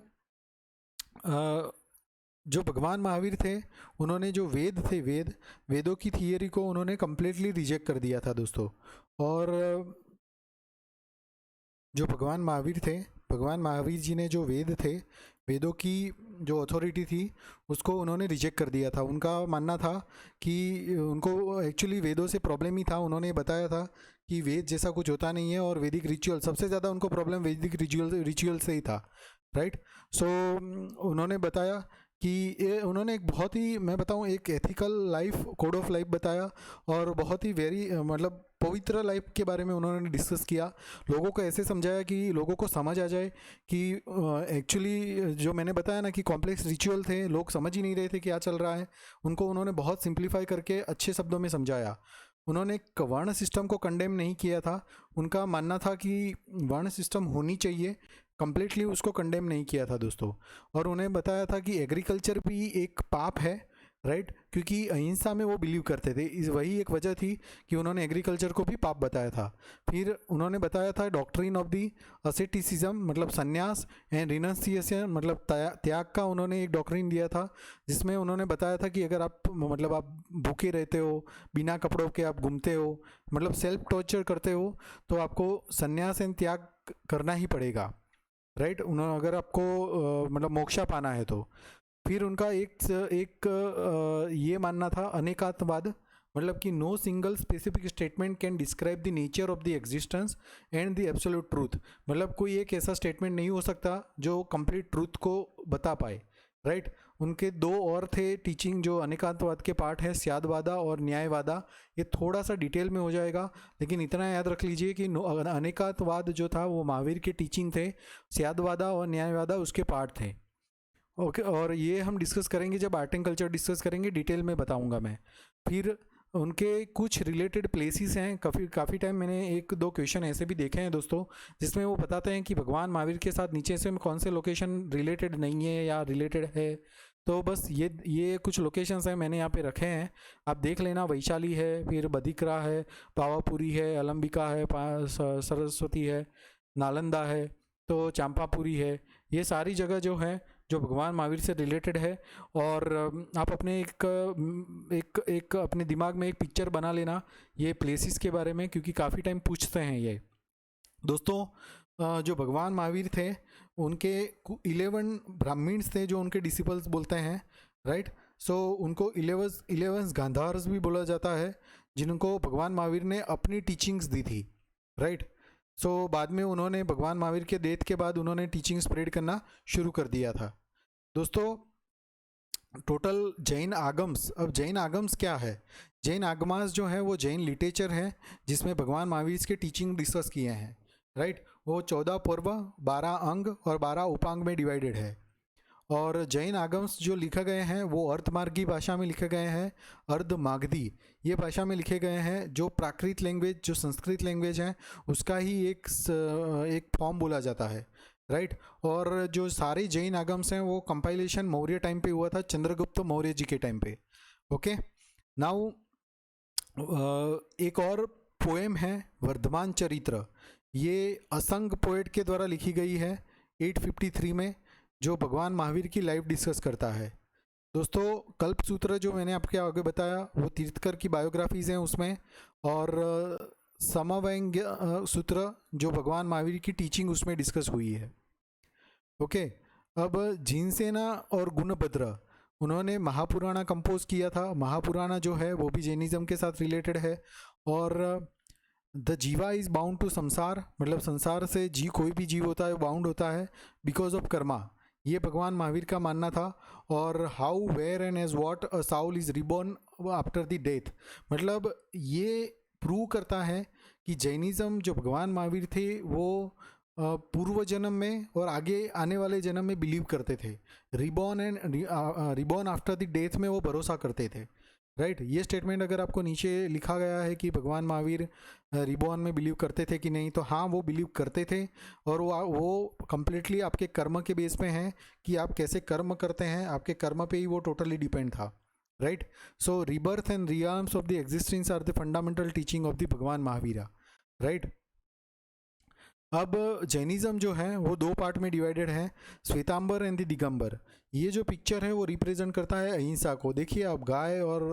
जो भगवान महावीर थे उन्होंने जो वेद थे, वेदों की थियरी को उन्होंने कम्प्लीटली रिजेक्ट कर दिया था दोस्तों। और जो भगवान महावीर थे, भगवान महावीर जी ने जो वेद थे, वेदों की जो अथॉरिटी थी उसको उन्होंने रिजेक्ट कर दिया था। उनका मानना था कि उनको एक्चुअली वेदों से प्रॉब्लम ही था। उन्होंने बताया था कि वेद जैसा कुछ होता नहीं है, और वैदिक रिचुअल, सबसे ज़्यादा उनको प्रॉब्लम वैदिक रिचुअल से ही था, राइट। सो उन्होंने बताया कि उन्होंने एक बहुत ही, मैं बताऊं, एक ethical life, code of life बताया, और बहुत ही वेरी मतलब पवित्र लाइफ के बारे में उन्होंने डिस्कस किया। लोगों को ऐसे समझाया कि लोगों को समझ आ जाए कि एक्चुअली जो मैंने बताया ना कि कॉम्प्लेक्स रिचुअल थे, लोग समझ ही नहीं रहे थे क्या चल रहा है, उनको उन्होंने बहुत सिंप्लीफाई करके अच्छे शब्दों में समझाया। उन्होंने वर्ण सिस्टम को कंडेम नहीं किया था, उनका मानना था कि वर्ण सिस्टम होनी चाहिए, कम्प्लीटली उसको कंडेम नहीं किया था दोस्तों। और उन्हें बताया था कि एग्रीकल्चर भी एक पाप है, राइट, क्योंकि अहिंसा में वो बिलीव करते थे, इस वही एक वजह थी कि उन्होंने एग्रीकल्चर को भी पाप बताया था। फिर उन्होंने बताया था डॉक्ट्रिन ऑफ दी असेटिसिज्म, मतलब संन्यास, एंड रिनंसिएशन मतलब त्याग का उन्होंने एक डॉक्ट्रिन दिया था, जिसमें उन्होंने बताया था कि अगर आप मतलब आप भूखे रहते हो, बिना कपड़ों के आप घूमते हो, मतलब सेल्फ टॉर्चर करते हो, तो आपको संन्यास एंड त्याग करना ही पड़ेगा, राइट। उन्होंने अगर आपको मतलब मोक्षा पाना है तो। फिर उनका एक ये मानना था अनेकात्मवाद, मतलब कि no single specific statement can describe the nature of the existence and the absolute truth, मतलब कोई एक ऐसा स्टेटमेंट नहीं हो सकता जो कंप्लीट ट्रूथ को बता पाए, राइट। उनके 2 और थे टीचिंग जो अनेकांतवाद के पार्ट है, स्यादवादा और न्यायवादा। ये थोड़ा सा डिटेल में हो जाएगा, लेकिन इतना याद रख लीजिए कि अनेकांतवाद जो था वो महावीर के टीचिंग थे, स्यादवादा और न्यायवादा उसके पार्ट थे। ओके, और ये हम डिस्कस करेंगे जब आर्ट एंड कल्चर डिस्कस करेंगे, डिटेल में बताऊंगा मैं। फिर उनके कुछ रिलेटेड प्लेसेस हैं, काफ़ी टाइम मैंने 1-2 क्वेश्चन ऐसे भी देखे हैं दोस्तों, जिसमें वो बताते हैं कि भगवान महावीर के साथ नीचे से कौन से लोकेशन रिलेटेड नहीं है या रिलेटेड है। तो बस ये कुछ लोकेशंस हैं मैंने यहाँ पे रखे हैं, आप देख लेना। वैशाली है, फिर बदिकरा है, पावापुरी है, अलंबिका है, सरस्वती है, नालंदा है, तो चंपापुरी है। ये सारी जगह जो है जो भगवान महावीर से रिलेटेड है। और आप अपने एक अपने दिमाग में एक पिक्चर बना लेना ये प्लेसेस के बारे में, क्योंकि काफ़ी टाइम पूछते हैं ये दोस्तों। जो भगवान महावीर थे उनके 11 ब्राह्मण्स थे जो उनके डिसिपल्स बोलते हैं, राइट। सो उनको 11 गांधार्स भी बोला जाता है, जिनको भगवान महावीर ने अपनी टीचिंग्स दी थी, राइट। सो बाद में उन्होंने भगवान महावीर के डेथ के बाद उन्होंने टीचिंग स्प्रेड करना शुरू कर दिया था दोस्तों। टोटल जैन आगम्स। अब जैन आगम्स क्या है? जैन आगमास जो है वो जैन लिटरेचर है जिसमें भगवान महावीर के टीचिंग डिस्कस किए हैं, राइट। वो 14 पर्व, 12 अंग और 12 उपांग में डिवाइडेड है। और जैन आगम्स जो लिखे गए हैं वो अर्धमार्गी भाषा में लिखे गए हैं, अर्धमागधी ये भाषा में लिखे गए हैं। जो प्राकृत लैंग्वेज, जो संस्कृत लैंग्वेज है, उसका ही एक फॉर्म बोला जाता है, राइट। और जो सारे जैन आगम्स हैं वो कंपाइलेशन मौर्य टाइम पे हुआ था, चंद्रगुप्त मौर्य जी के टाइम पे। ओके, नाउ एक और पोएम है वर्धमान चरित्र। ये असंग पोएट के द्वारा लिखी गई है 853 में, जो भगवान महावीर की लाइफ डिस्कस करता है। दोस्तों, कल्पसूत्र जो मैंने आपके आगे बताया वो तीर्थकर की बायोग्राफीज़ हैं उसमें, और समव्यंग्य सूत्र जो भगवान महावीर की टीचिंग उसमें डिस्कस हुई है। ओके, अब जीनसेना और गुणभद्र उन्होंने महापुराणा कंपोज किया था। महापुराणा जो है वो भी जैनिज्म के साथ रिलेटेड है। और द जीवा इज़ बाउंड टू संसार, मतलब संसार से कोई भी जीव होता है वो बाउंड होता है बिकॉज ऑफ कर्मा, ये भगवान महावीर का मानना था। और how where and as what a soul is reborn after the death, मतलब ये प्रूव करता है कि जैनिज़्म जो भगवान महावीर थे वो पूर्व जन्म में और आगे आने वाले जन्म में बिलीव करते थे। रिबॉर्न आफ्टर द डेथ में वो भरोसा करते थे, राइट। ये स्टेटमेंट अगर आपको नीचे लिखा गया है कि भगवान महावीर रिबॉर्न में बिलीव करते थे कि नहीं, तो हाँ वो बिलीव करते थे। और वो कम्प्लीटली आपके कर्म के बेस पे हैं कि आप कैसे कर्म करते हैं, आपके कर्म पे ही वो टोटली डिपेंड था, right. So rebirth and realms of the existence are the fundamental teaching of the Bhagwan Mahavira, right. अब जैनिज़्म जो है वो दो पार्ट में डिवाइडेड है, श्वेतांबर एंड द दिगंबर। ये जो पिक्चर है वो रिप्रेजेंट करता है अहिंसा को। देखिए आप, गाय और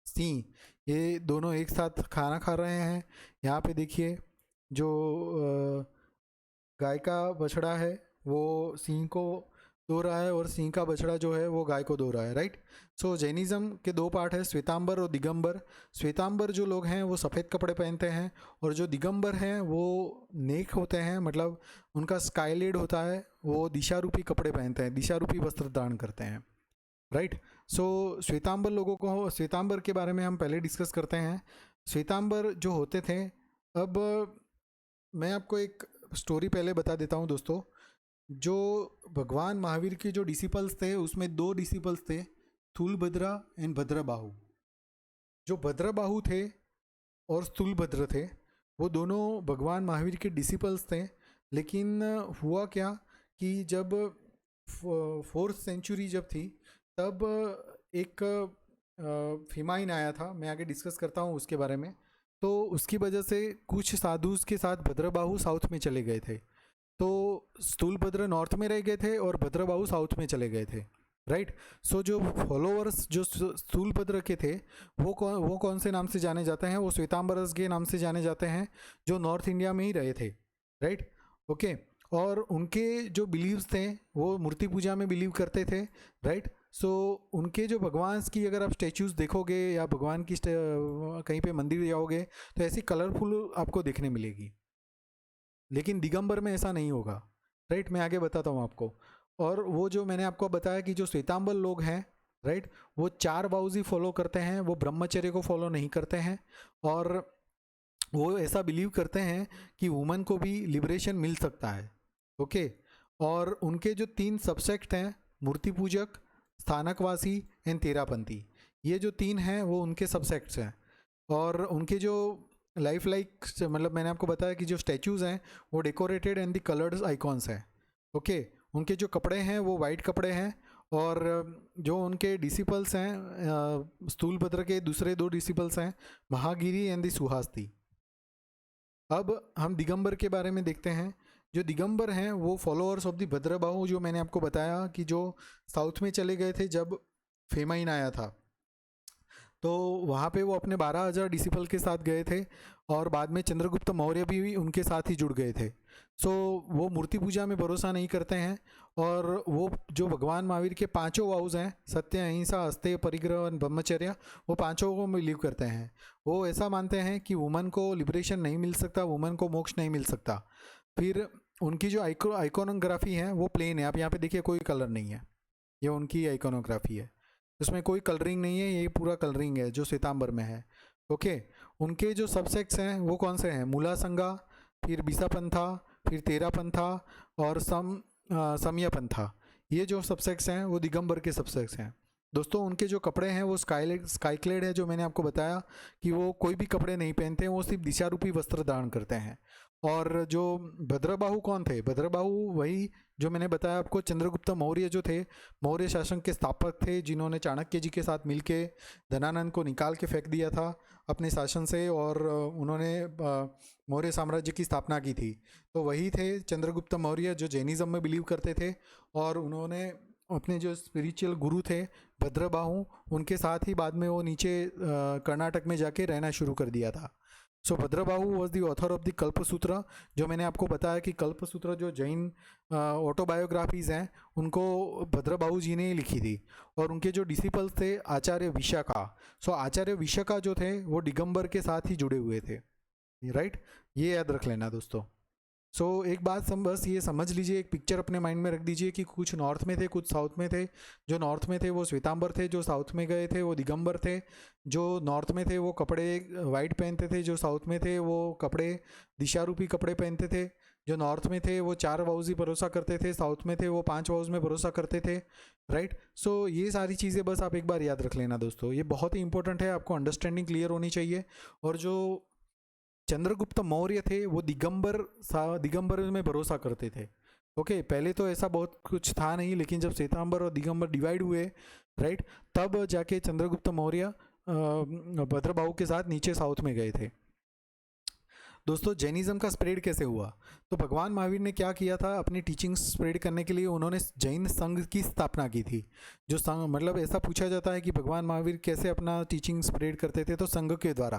सिंह ये दोनों एक साथ खाना खा रहे हैं। यहाँ पे देखिए जो गाय का बछड़ा है वो सिंह को दो रहा है और सिंह का बछड़ा जो है वो गाय को दो रहा है, राइट। सो जैनिज़्म के दो पार्ट है, श्वेतांबर और दिगंबर। श्वेतांबर जो लोग हैं वो सफ़ेद कपड़े पहनते हैं, और जो दिगंबर हैं वो नेक होते हैं, मतलब उनका स्काईलेड होता है, वो दिशारूपी कपड़े पहनते हैं, दिशारूपी वस्त्र धारण करते हैं, राइट। सो श्वेतांबर लोगों को, श्वेतांबर के बारे में हम पहले डिस्कस करते हैं। श्वेतांबर जो होते थे, अब मैं आपको एक स्टोरी पहले बता देता हूँ दोस्तों। जो भगवान महावीर के जो डिसिपल्स थे उसमें दो डिसिपल्स थे, स्थूलभद्रा एंड भद्रबाहु। जो भद्रबाहु थे और स्थूलभद्र थे वो दोनों भगवान महावीर के डिसिपल्स थे। लेकिन हुआ क्या कि जब 4th सेंचुरी जब थी तब एक फेमाइन आया था, मैं आगे डिस्कस करता हूँ उसके बारे में। तो उसकी वजह से कुछ साधु के साथ भद्रबाहु साउथ में चले गए थे। तो स्थूलभद्र नॉर्थ में रह गए थे और भद्रबाहु साउथ में चले गए थे, राइट। सो जो फॉलोअर्स जो स्थूलभद्र के थे वो कौन से नाम से जाने जाते हैं? वो श्वेतांबरस के नाम से जाने जाते हैं, जो नॉर्थ इंडिया में ही रहे थे, राइट। ओके, और उनके जो बिलीव्स थे वो मूर्ति पूजा में बिलीव करते थे, राइट। सो उनके जो भगवान की अगर आप स्टैचूज़ देखोगे या भगवान की कहीं पे मंदिर जाओगे तो ऐसी कलरफुल आपको देखने मिलेगी। लेकिन दिगंबर में ऐसा नहीं होगा, राइट। मैं आगे बताता हूँ आपको। और वो जो मैंने आपको बताया कि जो श्वेतांबर लोग हैं, राइट, वो 4 वाउज ही फॉलो करते हैं, वो ब्रह्मचर्य को फॉलो नहीं करते हैं। और वो ऐसा बिलीव करते हैं कि वुमन को भी लिबरेशन मिल सकता है, ओके। और उनके जो 3 सबसेक्ट हैं, मूर्ति पूजक, स्थानकवासी एंड तेरापंथी, ये जो 3 हैं वो उनके सबसेक्ट्स हैं। और उनके जो लाइफ मतलब मैंने आपको बताया कि जो स्टैचूज़ हैं वो decorated and the coloured icons हैं, ओके। उनके जो कपड़े हैं वो वाइट कपड़े हैं। और जो उनके डिसिपल्स हैं, स्थूलभद्र के दूसरे 2 डिसिपल्स हैं, महागिरी एंड द सुहास्ती। अब हम दिगंबर के बारे में देखते हैं। जो दिगंबर हैं वो फॉलोअर्स ऑफ द भद्रबाहु, जो मैंने आपको बताया कि जो साउथ में चले गए थे जब फेमाइन आया था, तो वहाँ पे वो अपने 12,000 डिसिपल के साथ गए थे। और बाद में चंद्रगुप्त मौर्य भी उनके साथ ही जुड़ गए थे। सो वो मूर्ति पूजा में भरोसा नहीं करते हैं। और वो जो भगवान महावीर के 5 वाउज हैं, सत्य, अहिंसा, अस्तेय, परिग्रह और ब्रह्मचर्य, वो 5 को बिलीव करते हैं। वो ऐसा मानते हैं कि वुमन को लिबरेशन नहीं मिल सकता, वुमन को मोक्ष नहीं मिल सकता। फिर उनकी जो आइकोनोग्राफी है वो प्लेन है, आप यहाँ पे देखिए कोई कलर नहीं है, ये उनकी आइकोनोग्राफी है, इसमें कोई कलरिंग नहीं है, ये पूरा कलरिंग है जो श्वेतांबर में है। ओके, उनके जो सबसेक्ट्स हैं वो कौन से हैं? मूलासंगा, फिर बिसापंथा, फिर तेरापंथा और समयपंथा। ये जो सबसेक्ट्स हैं वो दिगंबर के सबसेक्ट्स हैं दोस्तों। उनके जो कपड़े हैं वो स्काईक्लेड है, जो मैंने आपको बताया कि वो कोई भी कपड़े नहीं पहनते हैं, वो सिर्फ दिशारूपी वस्त्र धारण करते हैं। और जो भद्रबाहु कौन थे? भद्रबाहु वही जो मैंने बताया आपको, चंद्रगुप्त मौर्य जो थे, मौर्य शासन के स्थापक थे, जिन्होंने चाणक्य जी के साथ मिलके धनानंद को निकाल के फेंक दिया था अपने शासन से, और उन्होंने मौर्य साम्राज्य की स्थापना की थी। तो वही थे चंद्रगुप्त मौर्य, जो जैनिज्म में बिलीव करते थे, और उन्होंने अपने जो स्पिरिचुअल गुरु थे भद्रबाहु, उनके साथ ही बाद में वो नीचे कर्नाटक में जाके रहना शुरू कर दिया था। So Bhadrabahu was the author of the Kalpasutra. जो मैंने आपको बताया कि कल्पसूत्र जो जैन ऑटोबायोग्राफीज़ हैं, उनको भद्रबाहु जी ने ही लिखी थी। और उनके जो डिसिपल्स थे आचार्य विशाखा। सो आचार्य विशाखा जो थे वो दिगंबर के साथ ही जुड़े हुए थे, राइट? ये याद रख लेना दोस्तों। सो एक बात बस ये समझ लीजिए, एक पिक्चर अपने माइंड में रख दीजिए कि कुछ नॉर्थ में थे, कुछ साउथ में थे। जो नॉर्थ में थे वो श्वेतांबर थे, जो साउथ में गए थे वो दिगंबर थे। जो नॉर्थ में थे वो कपड़े वाइट पहनते थे, जो साउथ में थे वो कपड़े दिशारूपी कपड़े पहनते थे। जो नॉर्थ में थे वो 4 वाउज ही भरोसा करते थे, साउथ में थे वो 5 वाउज में भरोसा करते थे, राइट? सो ये सारी चीज़ें बस आप एक बार याद रख लेना दोस्तों, ये बहुत ही इंपॉर्टेंट है, आपको अंडरस्टैंडिंग क्लियर होनी चाहिए। और जो चंद्रगुप्त मौर्य थे वो दिगंबर में भरोसा करते थे। ओके, पहले तो ऐसा बहुत कुछ था नहीं, लेकिन जब श्वेतांबर और दिगंबर डिवाइड हुए, राइट, तब जाके चंद्रगुप्त मौर्य भद्रबाहु के साथ नीचे साउथ में गए थे। दोस्तों जैनिज्म का स्प्रेड कैसे हुआ? तो भगवान महावीर ने क्या किया था, अपनी टीचिंग स्प्रेड करने के लिए उन्होंने जैन संघ की स्थापना की थी। जो संघ, मतलब ऐसा पूछा जाता है कि भगवान महावीर कैसे अपना टीचिंग स्प्रेड करते थे, तो संघ के द्वारा,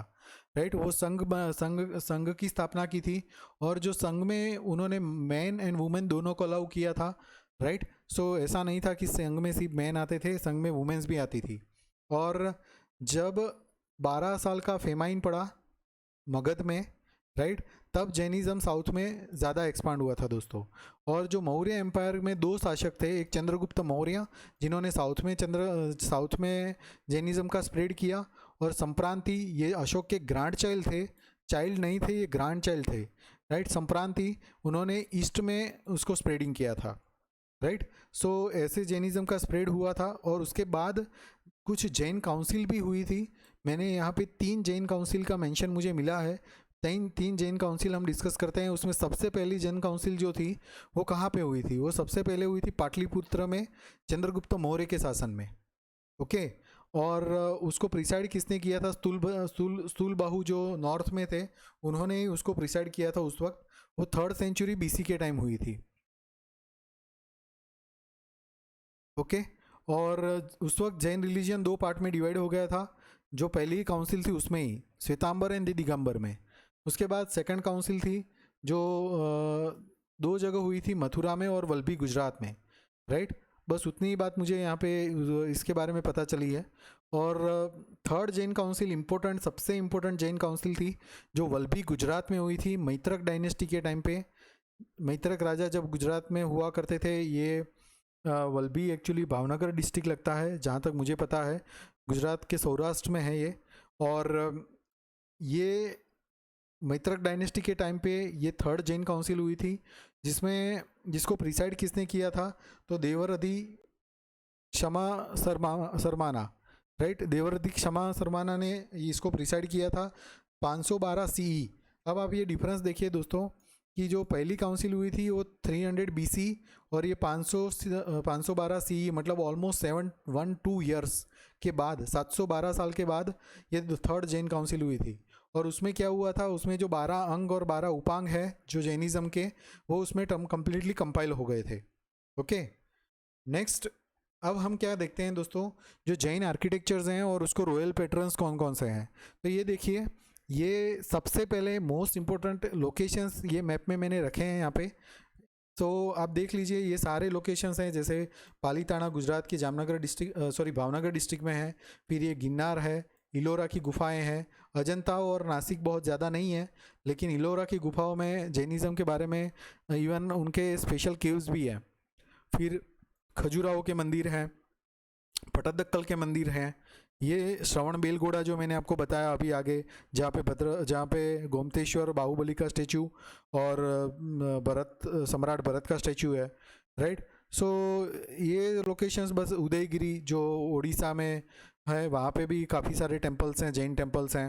राइट? वो संघ की स्थापना की थी। और जो संघ में उन्होंने मैन एंड वुमेन दोनों को अलाउ किया था, राइट? सो ऐसा नहीं था कि संघ में सिर्फ मैन आते थे, संघ में वुमेन्स भी आती थी। और जब 12 साल का फेमाइन पड़ा मगध में, राइट, तब जैनिज्म साउथ में ज़्यादा एक्सपांड हुआ था दोस्तों। और जो मौर्य एम्पायर में 2 शासक थे, एक चंद्रगुप्त मौर्य जिन्होंने साउथ में जैनिज्म का स्प्रेड किया, और संप्रांति, ये अशोक के ग्रैंड चाइल्ड थे, चाइल्ड नहीं थे, ये ग्रैंड चाइल्ड थे, राइट? संप्रांति उन्होंने ईस्ट में उसको स्प्रेडिंग किया था, राइट? सो ऐसे जैनिज्म का स्प्रेड हुआ था। और उसके बाद कुछ जैन काउंसिल भी हुई थी। मैंने यहाँ पे 3 जैन काउंसिल का मेंशन मुझे मिला है। तीन जैन काउंसिल हम डिस्कस करते हैं। उसमें सबसे पहली जैन काउंसिल जो थी वो कहाँ पे हुई थी? वो सबसे पहले हुई थी पाटलिपुत्र में, चंद्रगुप्त मौर्य के शासन में। ओके, और उसको प्रिसाइड किसने किया था? स्थूलबाहु जो नॉर्थ में थे, उन्होंने ही उसको प्रिसाइड किया था उस वक्त। वो 3rd सेंचुरी BC के टाइम हुई थी। ओके, और उस वक्त जैन रिलीजन 2 पार्ट में डिवाइड हो गया था। जो पहली काउंसिल थी उसमें ही, श्वेतांबर एंड दिगंबर में। उसके बाद सेकंड काउंसिल थी जो 2 जगह हुई थी, मथुरा में और वल्लभी गुजरात में, राइट? बस उतनी ही बात मुझे यहाँ पे इसके बारे में पता चली है। और 3rd जैन काउंसिल इम्पोर्टेंट, सबसे इम्पोर्टेंट जैन काउंसिल थी जो वल्लभी गुजरात में हुई थी, मैत्रक डायनेस्टी के टाइम पे। मैत्रक राजा जब गुजरात में हुआ करते थे। ये वल्लभी एक्चुअली भावनगर डिस्ट्रिक्ट लगता है, जहाँ तक मुझे पता है, गुजरात के सौराष्ट्र में है ये। और ये मैत्रक डायनेस्टी के टाइम पे ये 3rd जैन काउंसिल हुई थी, जिसको प्रिसाइड किसने किया था? तो देवरधि क्षमा सरमाना, राइट? देवरधि क्षमा सरमाना ने इसको प्रिसाइड किया था 512 CE। अब आप ये डिफरेंस देखिए दोस्तों कि जो पहली काउंसिल हुई थी वो 300 BC, और ये 512 CE, मतलब ऑलमोस्ट 712 ईयर्स के बाद, 712 साल के बाद ये 3rd जैन काउंसिल हुई थी। और उसमें क्या हुआ था? उसमें जो 12 अंग और 12 उपांग है जो जैनिज्म के, वो उसमें कम्प्लीटली कंपाइल हो गए थे। ओके, नेक्स्ट अब हम क्या देखते हैं दोस्तों, जो जैन आर्किटेक्चर्स हैं और उसको रॉयल पैटर्न्स कौन कौन से हैं। तो ये देखिए, ये सबसे पहले मोस्ट इम्पोर्टेंट लोकेशंस ये मैप में मैंने रखे हैं यहाँ पे। तो आप देख लीजिए, ये सारे लोकेशंस हैं, जैसे पालीताना गुजरात के भावनगर डिस्ट्रिक्ट में है। फिर ये गिन्नार है, इलोरा की गुफाएं हैं। अजंता और नासिक बहुत ज़्यादा नहीं है, लेकिन इलोरा की गुफाओं में जैनिज़्म के बारे में इवन उनके स्पेशल केव्स भी हैं। फिर खजुराहो के मंदिर हैं, पट्टदकल के मंदिर हैं, ये श्रवण बेलगोड़ा जो मैंने आपको बताया अभी आगे, जहाँ पे गोमतेश्वर बाहुबली का स्टेचू और भरत सम्राट भरत का स्टेचू है, राइट। सो ये लोकेशंस, बस उदयगिरी जो उड़ीसा में है वहाँ पे भी काफ़ी सारे टेम्पल्स हैं, जैन टेम्पल्स हैं,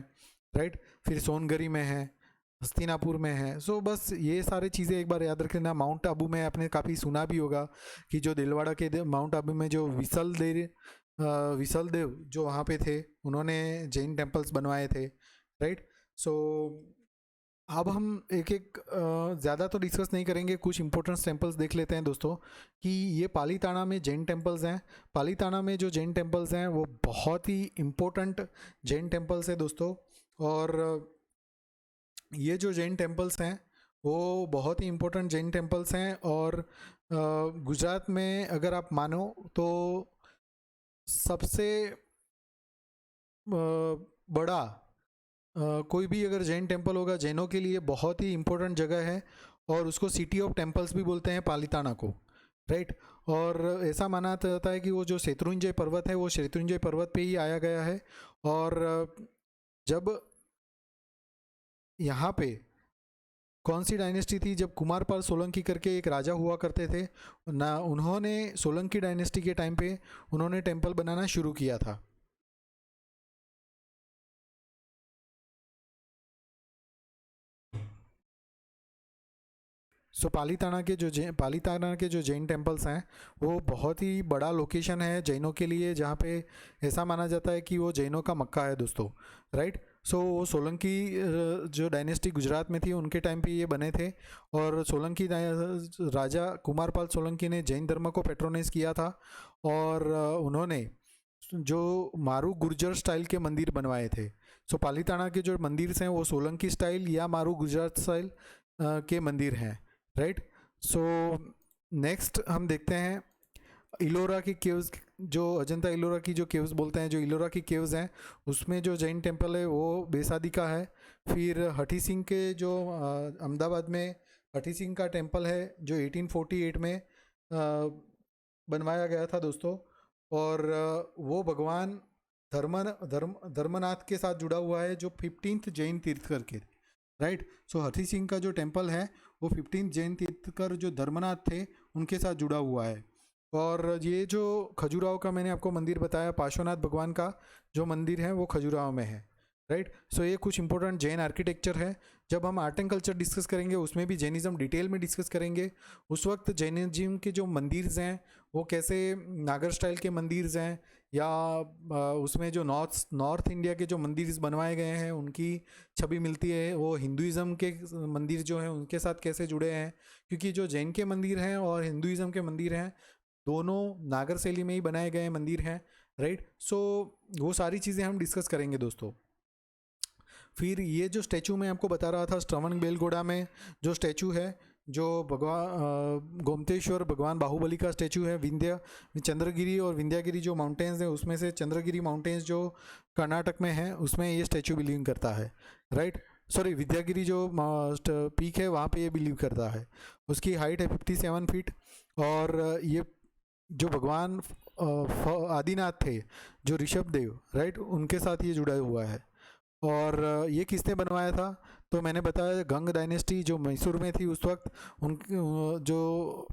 राइट। फिर सोनगरी में है, हस्तिनापुर में है। सो बस ये सारी चीज़ें एक बार याद रख लेना। माउंट आबू में आपने काफ़ी सुना भी होगा कि जो दिलवाड़ा के माउंट आबू में जो विसल देव जो वहाँ पे थे, उन्होंने जैन टेम्पल्स बनवाए थे, राइट। सो अब हम एक एक ज़्यादा तो डिस्कस नहीं करेंगे, कुछ इंपॉर्टेंट टेम्पल्स देख लेते हैं दोस्तों कि ये पालीताना में जैन टेम्पल्स हैं। पालीताना में जो जैन टेम्पल्स हैं वो बहुत ही इम्पोर्टेंट जैन टेम्पल्स है दोस्तों। और ये जो जैन टेम्पल्स हैं वो बहुत ही इम्पोर्टेंट जैन टेम्पल्स हैं। और गुजरात में अगर आप मानो तो सबसे बड़ा कोई भी अगर जैन टेम्पल होगा, जैनों के लिए बहुत ही इम्पोर्टेंट जगह है, और उसको सिटी ऑफ टेम्पल्स भी बोलते हैं पालीताना को, राइट। और ऐसा माना जाता है कि वो जो शत्रुंजय पर्वत है वो शत्रुंजय पर्वत पे ही आया गया है। और जब यहाँ पे कौन सी डायनेस्टी थी, जब कुमारपाल सोलंकी करके एक राजा हुआ करते थे ना, उन्होंने सोलंकी डायनेस्टी के टाइम पे उन्होंने टेम्पल बनाना शुरू किया था। सो पालीताना के जो जैन टेम्पल्स हैं वो बहुत ही बड़ा लोकेशन है जैनों के लिए, जहाँ पे ऐसा माना जाता है कि वो जैनों का मक्का है दोस्तों, राइट। सो वो सोलंकी जो डायनेस्टी गुजरात में थी उनके टाइम पे ये बने थे। और सोलंकी राजा कुमारपाल सोलंकी ने जैन धर्म को पेट्रोनाइज किया था, और उन्होंने जो मारू गुर्जर स्टाइल के मंदिर बनवाए थे। सो पालीताना के जो मंदिर हैं वो सोलंकी स्टाइल या मारू गुजरात स्टाइल के मंदिर हैं, राइट। सो नेक्स्ट हम देखते हैं इलोरा की केव्स, जो अजंता इलोरा की जो केव्स बोलते हैं, जो इलोरा की केव्स हैं उसमें जो जैन टेम्पल है वो बेसादी का है। फिर हठी सिंह के जो अहमदाबाद में हठी सिंह का टेम्पल है जो 1848 में बनवाया गया था दोस्तों। और वो भगवान धर्मनाथ के साथ जुड़ा हुआ है, जो 15th जैन तीर्थकर के, राइट। सो हठी सिंह का जो टेम्पल है वो 15 जैन तीर्थकर जो धर्मनाथ थे उनके साथ जुड़ा हुआ है। और ये जो खजुराहो का मैंने आपको मंदिर बताया, पार्श्वनाथ भगवान का जो मंदिर है वो खजुराहो में है, राइट। सो ये कुछ इंपॉर्टेंट जैन आर्किटेक्चर है। जब हम आर्ट एंड कल्चर डिस्कस करेंगे उसमें भी जैनिज़्म डिटेल में डिस्कस करेंगे। उस वक्त जैनिज्म के जो मंदिर हैं वो कैसे नागर स्टाइल के मंदिर हैं, या उसमें जो नॉर्थ इंडिया के जो मंदिर बनवाए गए हैं उनकी छवि मिलती है, वो हिंदुज़म के मंदिर जो हैं उनके साथ कैसे जुड़े हैं। क्योंकि जो जैन के मंदिर हैं और हिंदुज़म के मंदिर हैं दोनों नागर शैली में ही बनाए गए मंदिर हैं, राइट। सो वो सारी चीज़ें हम डिस्कस करेंगे दोस्तों। फिर ये जो स्टैचू मैं आपको बता रहा था, श्रवण बेलगोड़ा में जो स्टैचू है, जो भगवान गोमतेश्वर भगवान बाहुबली का स्टैचू है, चंद्रगिरी और विंध्यागिरी जो माउंटेन्स हैं उसमें से चंद्रगिरी माउंटेन्स जो कर्नाटक में है उसमें ये स्टैचू बिलीव करता है, राइट। सॉरी, विंध्यागिरी जो पीक है वहाँ पे ये बिलीव करता है। उसकी हाइट है 57 फीट। और ये जो भगवान आदिनाथ थे, जो ऋषभ देव, राइट, उनके साथ ये जुड़ा हुआ है। और ये किसने बनवाया था, तो मैंने बताया गंग डायनेस्टी जो मैसूर में थी उस वक्त, उन जो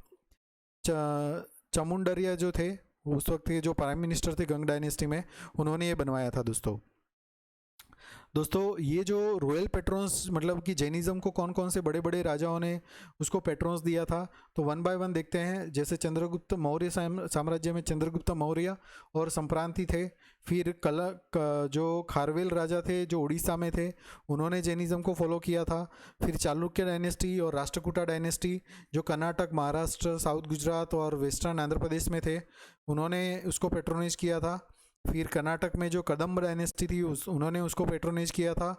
चामुंडरिया जो थे उस वक्त के जो प्राइम मिनिस्टर थे गंग डायनेस्टी में, उन्होंने ये बनवाया था दोस्तों। ये जो रॉयल पेट्रोन्स, मतलब कि जैनिज़्म को कौन कौन से बड़े बड़े राजाओं ने उसको पेट्रोन्स दिया था, तो वन बाय वन देखते हैं। जैसे चंद्रगुप्त मौर्य साम्राज्य में चंद्रगुप्त मौर्य और संप्रांति थे। फिर जो खारवेल राजा थे जो उड़ीसा में थे, उन्होंने जैनिज़्म को फॉलो किया था। फिर चालुक्य डायनेस्टी और राष्ट्रकूटा डायनेस्टी जो कर्नाटक, महाराष्ट्र, साउथ गुजरात और वेस्टर्न आंध्र प्रदेश में थे, उन्होंने उसको पेट्रोनाइज किया था। फिर कर्नाटक में जो कदम्ब डायनेस्टी थी उन्होंने उसको पेट्रोनाइज किया था,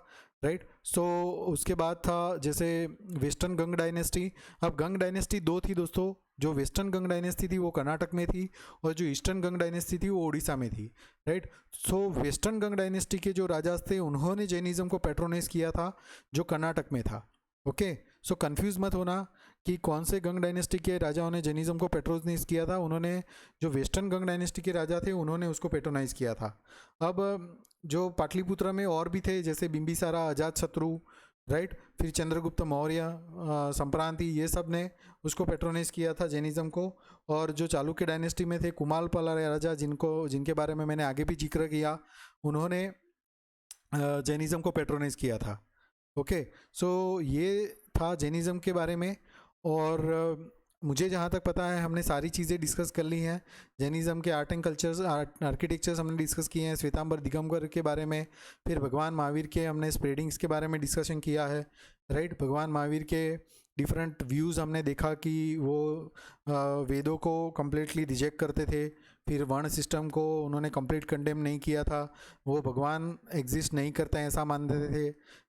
राइट। सो उसके बाद था जैसे वेस्टर्न गंग डायनेस्टी। अब गंग डायनेस्टी दो थी दोस्तों, जो वेस्टर्न गंग डायनेस्टी थी वो कर्नाटक में थी, और जो ईस्टर्न गंग डायनेस्टी थी वो उड़ीसा में थी, राइट। सो वेस्टर्न गंग डायनेस्टी के जो राजा थे उन्होंने जैनिज़्म को पेट्रोनाइज किया था जो कर्नाटक में था, ओके। सो कंफ्यूज मत होना कि कौन से गंग डायनेस्टी के राजाओं ने जैनिज़्म को पेट्रोनाइज किया था। उन्होंने जो वेस्टर्न गंग डायनेस्टी के राजा थे उन्होंने उसको पेट्रोनाइज किया था। अब जो पाटलिपुत्र में और भी थे जैसे बिंबिसारा, अजातशत्रु, राइट, फिर चंद्रगुप्त मौर्य, संप्रांति, ये सब ने उसको पेट्रोनाइज किया था जैनिज़्म को। और जो चालुक्य डायनेस्टी में थे कुमालपाला राजा, जिनके बारे में मैंने आगे भी जिक्र किया, उन्होंने जैनिज़्म को पेट्रोनाइज किया था। ओके, सो ये था जैनिज़्म के बारे में। और मुझे जहाँ तक पता है हमने सारी चीज़ें डिस्कस कर ली हैं। जैनिज़्म के आर्ट एंड कल्चर्स, आर्किटेक्चर्स हमने डिस्कस किए हैं, श्वेतांबर दिगंबर के बारे में, फिर भगवान महावीर के हमने स्प्रेडिंग्स के बारे में डिस्कशन किया है, राइट। भगवान महावीर के डिफरेंट व्यूज़ हमने देखा कि वो वेदों को कम्प्लीटली रिजेक्ट करते थे, फिर वर्ण सिस्टम को उन्होंने कंप्लीट कंडेम नहीं किया था, वो भगवान एग्जिस्ट नहीं करते हैं ऐसा मानते थे,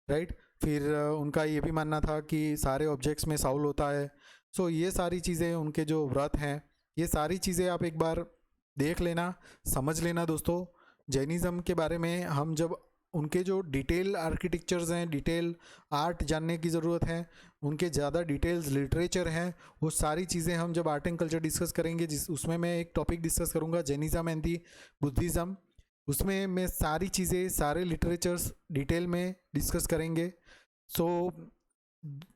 राइट। फिर उनका ये भी मानना था कि सारे ऑब्जेक्ट्स में साउल होता है। सो ये सारी चीज़ें, उनके जो व्रत हैं, ये सारी चीज़ें आप एक बार देख लेना, समझ लेना दोस्तों। जैनिज़्म के बारे में हम जब उनके जो डिटेल आर्किटेक्चर्स हैं, डिटेल आर्ट जानने की ज़रूरत है, उनके ज़्यादा डिटेल्स लिटरेचर हैं, वो सारी चीज़ें हम जब आर्ट एंड कल्चर डिस्कस करेंगे, उसमें मैं एक टॉपिक डिस्कस करूँगा जैनिज़्म एंड दी बुद्धिज़्म। उसमें मैं सारी चीज़ें, सारे लिटरेचर्स डिटेल में डिस्कस करेंगे। सो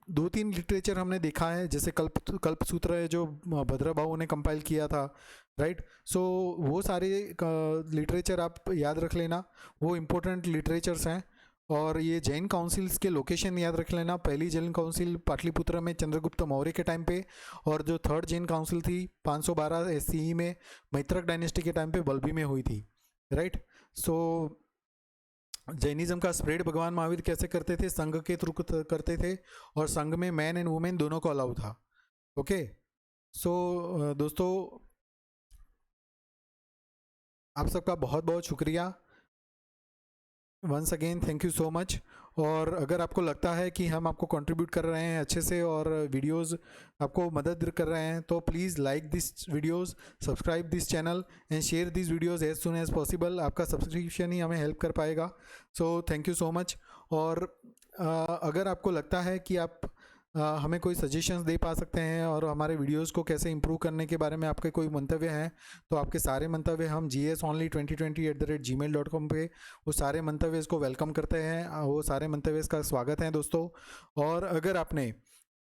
2-3 लिटरेचर हमने देखा है, जैसे कल्पसूत्र है जो भद्रभाऊ ने कंपाइल किया था, राइट। सो वो सारे लिटरेचर आप याद रख लेना, वो इम्पोर्टेंट लिटरेचर्स हैं। और ये जैन काउंसिल्स के लोकेशन याद रख लेना। पहली जैन काउंसिल पाटलिपुत्र में चंद्रगुप्त मौर्य के टाइम पे, और जो थर्ड जैन काउंसिल थी 512 SCE में मैत्रक डायनेस्टी के टाइम पे बल्बी में हुई थी, राइट। सो जैनिज़्म का स्प्रेड भगवान महावीर कैसे करते थे, संघ के थ्रू करते थे, और संघ में मैन एंड वुमेन दोनों को अलाउ था। ओके, सो दोस्तों आप सबका बहुत बहुत शुक्रिया, once again thank you so much. और अगर आपको लगता है कि हम आपको कंट्रीब्यूट कर रहे हैं अच्छे से और वीडियोस आपको मदद कर रहे हैं, तो please like this videos, subscribe this channel and share this videos as soon as possible. आपका सब्सक्रिप्शन ही हमें हेल्प कर पाएगा। So thank you so much. और अगर आपको लगता है कि आप हमें कोई सजेशंस दे पा सकते हैं और हमारे वीडियोस को कैसे इंप्रूव करने के बारे में आपके कोई मंतव्य हैं, तो आपके सारे मंतव्य हम gsonly2020@gmail.com पे वो सारे मंतव्य को वेलकम करते हैं। वो सारे मंतव्य का स्वागत है दोस्तों। और अगर आपने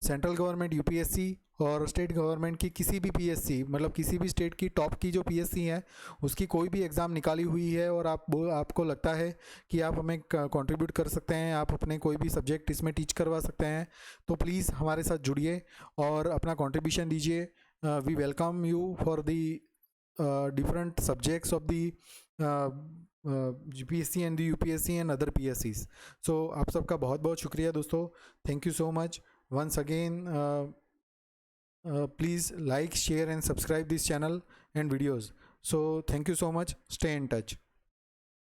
सेंट्रल गवर्नमेंट UPSC और स्टेट गवर्नमेंट की किसी भी PSC, मतलब किसी भी स्टेट की टॉप की जो PSC है उसकी कोई भी एग्ज़ाम निकाली हुई है, और आपको लगता है कि आप हमें कंट्रीब्यूट कर सकते हैं, आप अपने कोई भी सब्जेक्ट इसमें टीच करवा सकते हैं, तो प्लीज़ हमारे साथ जुड़िए और अपना कंट्रीब्यूशन दीजिए। We welcome you for the different subjects of the GPSC and the UPSC and other PSCs। So आप सबका बहुत बहुत शुक्रिया दोस्तों, thank you so much. Once again, please like, share and subscribe this channel and videos. So thank you so much. Stay in touch.